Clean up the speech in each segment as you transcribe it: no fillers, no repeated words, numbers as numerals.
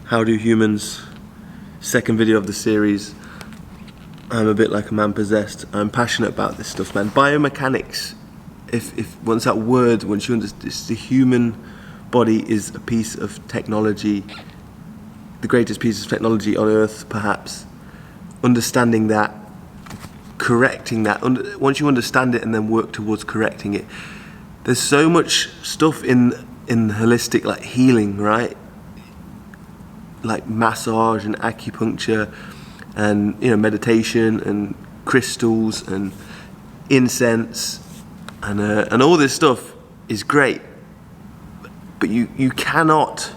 How do humans? Second video of the series. I'm a bit like a man possessed. I'm passionate about this stuff, man. Biomechanics. If once you understand, the human body is a piece of technology, the greatest piece of technology on earth, perhaps. Understanding that, correcting that. Once you understand it and then work towards correcting it, there's so much stuff in holistic, like healing, right? Like massage and acupuncture and meditation and crystals and incense and all this stuff is great, but you cannot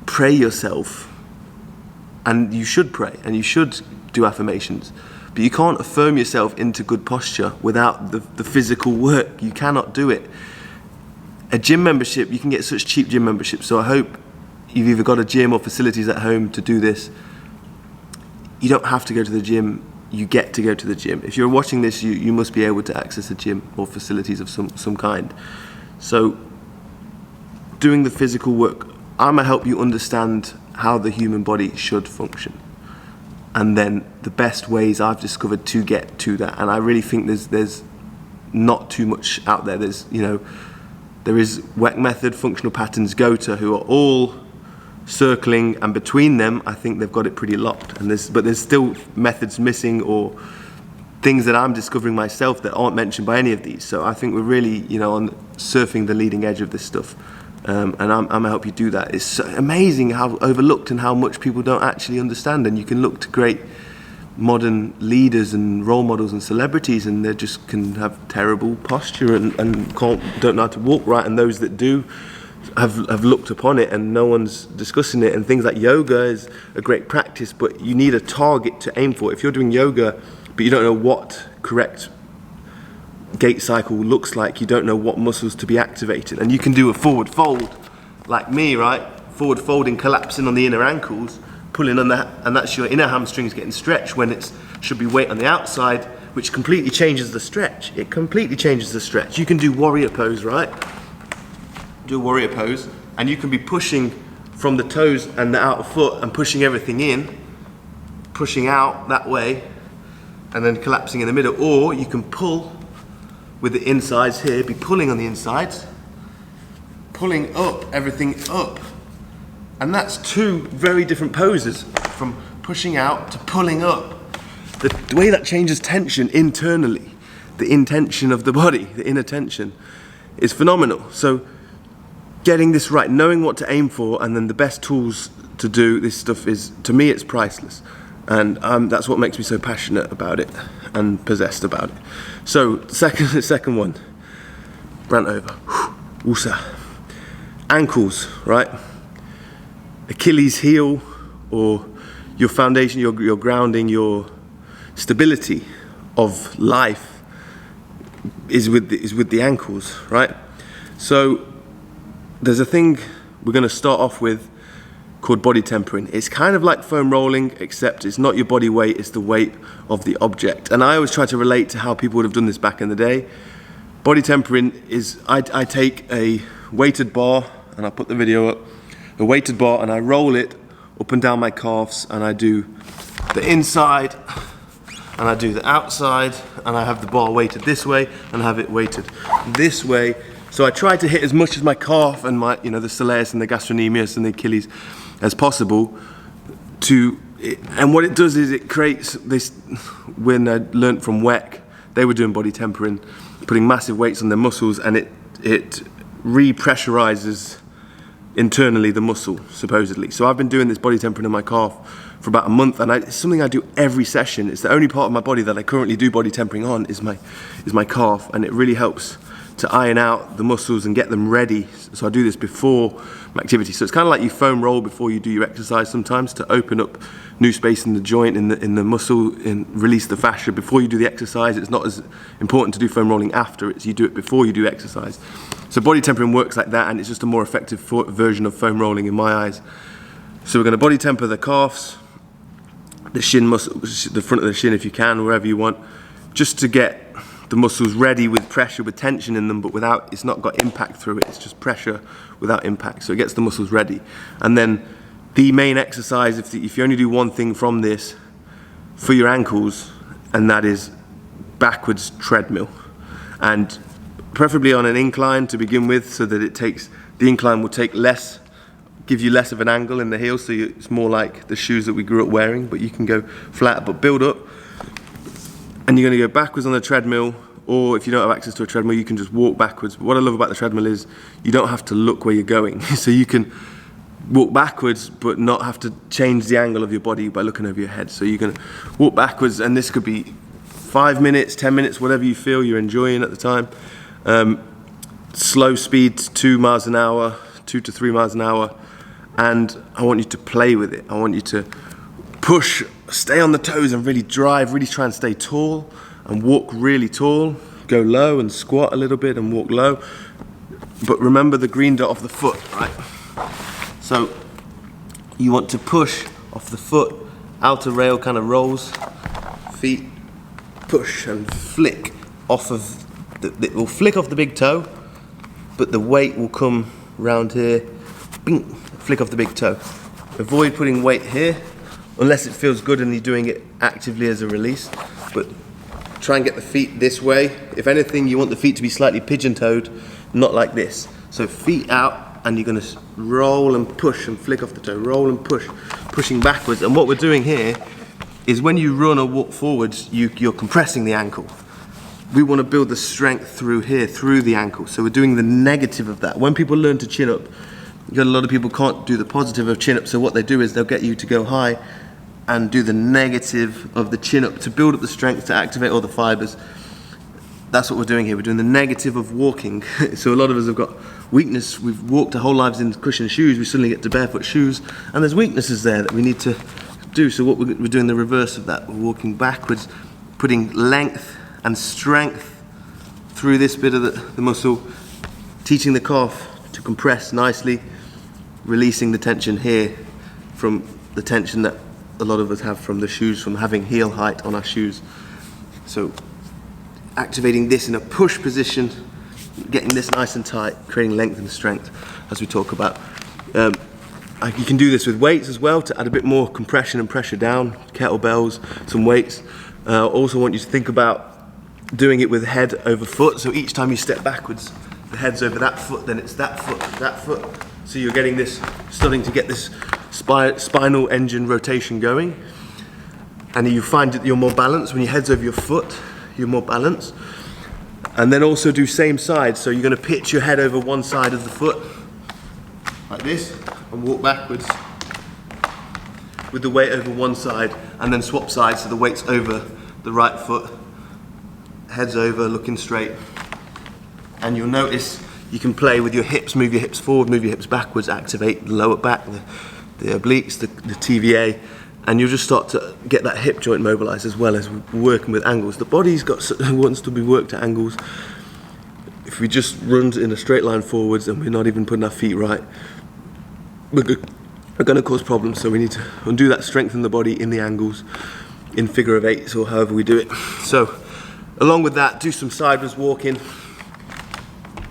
pray yourself, and you should pray and you should do affirmations, but you can't affirm yourself into good posture without the physical work. You cannot do it. A gym membership, you can get such cheap gym memberships, so I hope you've either got a gym or facilities at home to do this. You don't have to go to the gym, you get to go to the gym. If you're watching this, you must be able to access a gym or facilities of some kind. So doing the physical work, I'm gonna help you understand how the human body should function. And then the best ways I've discovered to get to that. And I really think there's not too much out there. There is WEC method, functional patterns, GOTA, who are all circling, and between them I think they've got it pretty locked, but there's still methods missing or things that I'm discovering myself that aren't mentioned by any of these. So I think we're really on surfing the leading edge of this stuff, and I'm gonna help you do that. It's so amazing how overlooked and how much people don't actually understand, and you can look to great modern leaders and role models and celebrities and they just can have terrible posture and don't know how to walk right, and those that do have looked upon it and no one's discussing it. And things like yoga is a great practice, but you need a target to aim for. If you're doing yoga but you don't know what correct gait cycle looks like, you don't know what muscles to be activated, and you can do a forward fold like me, right? Forward folding, collapsing on the inner ankles, pulling on that, and that's your inner hamstrings getting stretched when it should be weight on the outside, which completely changes the stretch. It completely changes the stretch. You can do warrior pose, right? Do a warrior pose, and you can be pushing from the toes and the outer foot and pushing everything in, pushing out that way, and then collapsing in the middle. Or you can pull with the insides here, be pulling on the insides, pulling up, everything up. And that's two very different poses, from pushing out to pulling up. The way that changes tension internally, the intention of the body, the inner tension, is phenomenal. So getting this right, knowing what to aim for, and then the best tools to do this stuff is, to me, it's priceless. And that's what makes me so passionate about it and possessed about it. So second one, rant over. Woosah. Ankles, right? Achilles heel, or your foundation, your grounding, your stability of life is with the ankles, right? So there's a thing we're going to start off with called body tempering. It's kind of like foam rolling, except it's not your body weight, it's the weight of the object. And I always try to relate to how people would have done this back in the day. Body tempering is, I take a weighted bar, and I'll put the video up, a weighted bar, and I roll it up and down my calves, and I do the inside and I do the outside, and I have the bar weighted this way and I have it weighted this way. So I try to hit as much as my calf and my, the soleus and the gastrocnemius and the Achilles as possible. And what it does is it creates this. When I learnt from WEC, they were doing body tempering, putting massive weights on their muscles, and it repressurizes internally the muscle, supposedly. So I've been doing this body tempering in my calf for about a month, and it's something I do every session. It's the only part of my body that I currently do body tempering on is my calf, and it really helps to iron out the muscles and get them ready. So I do this before my activity. So it's kind of like you foam roll before you do your exercise sometimes, to open up new space in the joint, in the muscle, and release the fascia before you do the exercise. It's not as important to do foam rolling after, you do it before you do exercise. So body tempering works like that, and it's just a more effective version of foam rolling in my eyes. So we're going to body temper the calves, the shin muscle, the front of the shin if you can, wherever you want, just to get the muscles ready with pressure, with tension in them, but without, it's not got impact through it. It's just pressure without impact. So it gets the muscles ready. And then the main exercise, if you only do one thing from this for your ankles, and that is backwards treadmill. And preferably on an incline to begin with, so that the incline will give you less of an angle in the heel, so it's more like the shoes that we grew up wearing, but you can go flat, but build up. And you're gonna go backwards on the treadmill, or if you don't have access to a treadmill, you can just walk backwards. But what I love about the treadmill is you don't have to look where you're going. So you can walk backwards, but not have to change the angle of your body by looking over your head. So you can walk backwards, and this could be 5 minutes, 10 minutes, whatever you feel you're enjoying at the time. Slow speed, 2 miles an hour, 2 to 3 miles an hour. And I want you to play with it. I want you to push, stay on the toes and really drive, really try and stay tall and walk really tall. Go low and squat a little bit and walk low. But remember the green dot of the foot, right? So you want to push off the foot, outer rail kind of rolls, feet push and flick off of, it will flick off the big toe, but the weight will come round here, bing, flick off the big toe. Avoid putting weight here, unless it feels good and you're doing it actively as a release, but try and get the feet this way. If anything, you want the feet to be slightly pigeon-toed, not like this. So feet out, and you're gonna roll and push and flick off the toe, roll and push, pushing backwards. And what we're doing here is when you run or walk forwards, you're compressing the ankle. We wanna build the strength through here, through the ankle. So we're doing the negative of that. When people learn to chin up, you got a lot of people can't do the positive of chin up, so what they do is they'll get you to go high and do the negative of the chin up to build up the strength, to activate all the fibers. That's what we're doing here. We're doing the negative of walking. So a lot of us have got weakness. We've walked our whole lives in cushion shoes. We suddenly get to barefoot shoes, and there's weaknesses there that we need to do. So what we're doing the reverse of that. We're walking backwards, putting length and strength through this bit of the muscle, teaching the calf to compress nicely, releasing the tension here from the tension that a lot of us have from the shoes, from having heel height on our shoes. So activating this in a push position, getting this nice and tight, creating length and strength as we talk about. You can do this with weights as well to add a bit more compression and pressure down, kettlebells, some weights. Also want you to think about doing it with head over foot. So each time you step backwards, the head's over that foot, then it's that foot. So you're getting this, starting to get this spinal engine rotation going. And you find that you're more balanced when your head's over your foot, you're more balanced. And then also do same side. So you're gonna pitch your head over one side of the foot, like this, and walk backwards with the weight over one side, and then swap sides so the weight's over the right foot, head's over, looking straight. And you'll notice you can play with your hips, move your hips forward, move your hips backwards, activate the lower back, the obliques, the TVA, and you'll just start to get that hip joint mobilized as well as working with angles. The body's wants to be worked at angles. If we just run in a straight line forwards and we're not even putting our feet right, we're going to cause problems. So we need to undo that, strengthen the body in the angles, in figure of eights or however we do it. So along with that, do some sideways walking.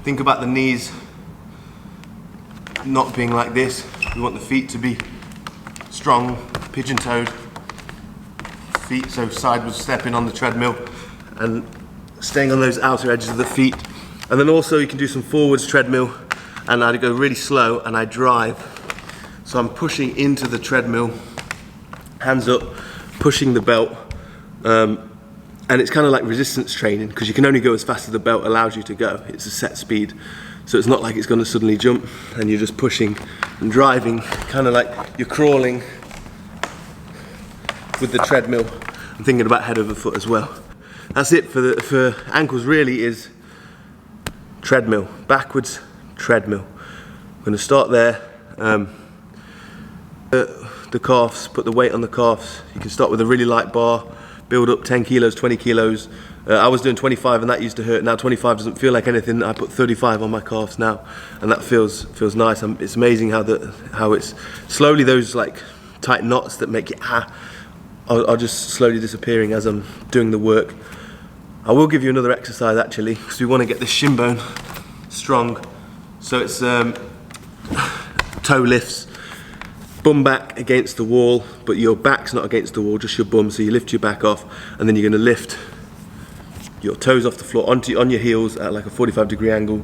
Think about the knees not being like this. We want the feet to be strong, pigeon-toed feet, so sideways stepping on the treadmill and staying on those outer edges of the feet. And then also you can do some forwards treadmill, and I go really slow and I drive. So I'm pushing into the treadmill, hands up, pushing the belt, and it's kind of like resistance training because you can only go as fast as the belt allows you to go. It's a set speed. So it's not like it's going to suddenly jump and you're just pushing and driving, kind of like you're crawling with the treadmill and thinking about head over foot as well. That's it for ankles really, is treadmill, backwards treadmill. I'm going to start there. The calves, put the weight on the calves. You can start with a really light bar, build up 10 kilos, 20 kilos. I was doing 25 and that used to hurt. Now 25 doesn't feel like anything. I put 35 on my calves now and that feels nice. It's amazing how it's slowly those like tight knots that make you are just slowly disappearing as I'm doing the work. I will give you another exercise actually, because we want to get this shin bone strong. So it's toe lifts, bum back against the wall, but your back's not against the wall, just your bum. So you lift your back off, and then you're going to lift your toes off the floor on your heels at like a 45-degree angle,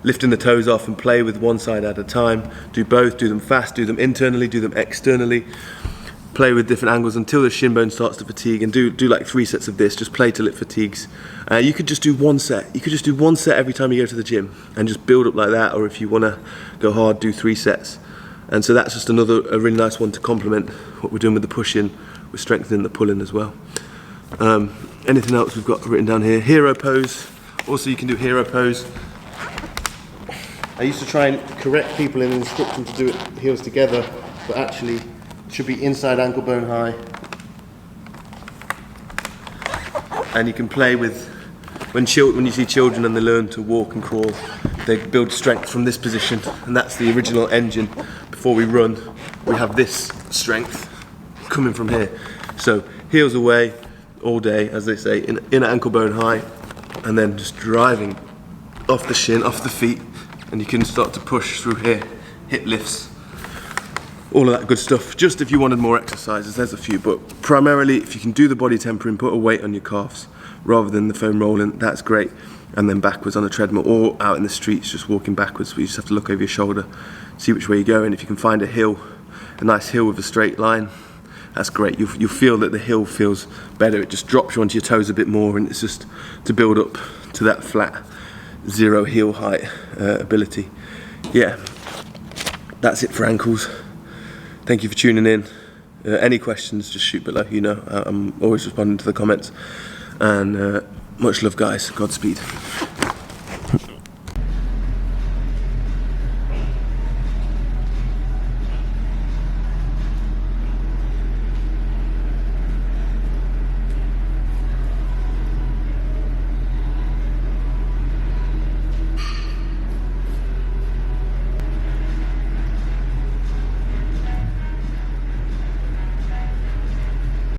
lifting the toes off, and play with one side at a time. Do both, do them fast, do them internally, do them externally. Play with different angles until the shin bone starts to fatigue, and do like 3 sets of this. Just play till it fatigues. You could just do 1 set. You could just do 1 set every time you go to the gym and just build up like that, or if you want to go hard, do 3 sets. And so that's just a really nice one to complement what we're doing with the push-in. We're strengthening the pull-in as well. Anything else we've got written down here? Hero pose. Also, you can do hero pose. I used to try and correct people and instruct them to do it heels together, but actually it should be inside ankle bone high. And you can play with, when you see children and they learn to walk and crawl, they build strength from this position, and that's the original engine. Before we run, we have this strength coming from here. So heels away all day, as they say, in ankle bone high, and then just driving off the shin, off the feet, and you can start to push through here, hip lifts, all of that good stuff. Just if you wanted more exercises, there's a few, but primarily if you can do the body tempering, put a weight on your calves rather than the foam rolling, that's great. And then backwards on a treadmill or out in the streets, just walking backwards, but you just have to look over your shoulder, see which way you're going. If you can find a hill, a nice hill with a straight line, that's great. You'll feel that the hill feels better. It just drops you onto your toes a bit more, and it's just to build up to that flat, zero heel height ability. Yeah, that's it for ankles. Thank you for tuning in. Any questions, just shoot below. You know, I'm always responding to the comments. And much love, guys. Godspeed.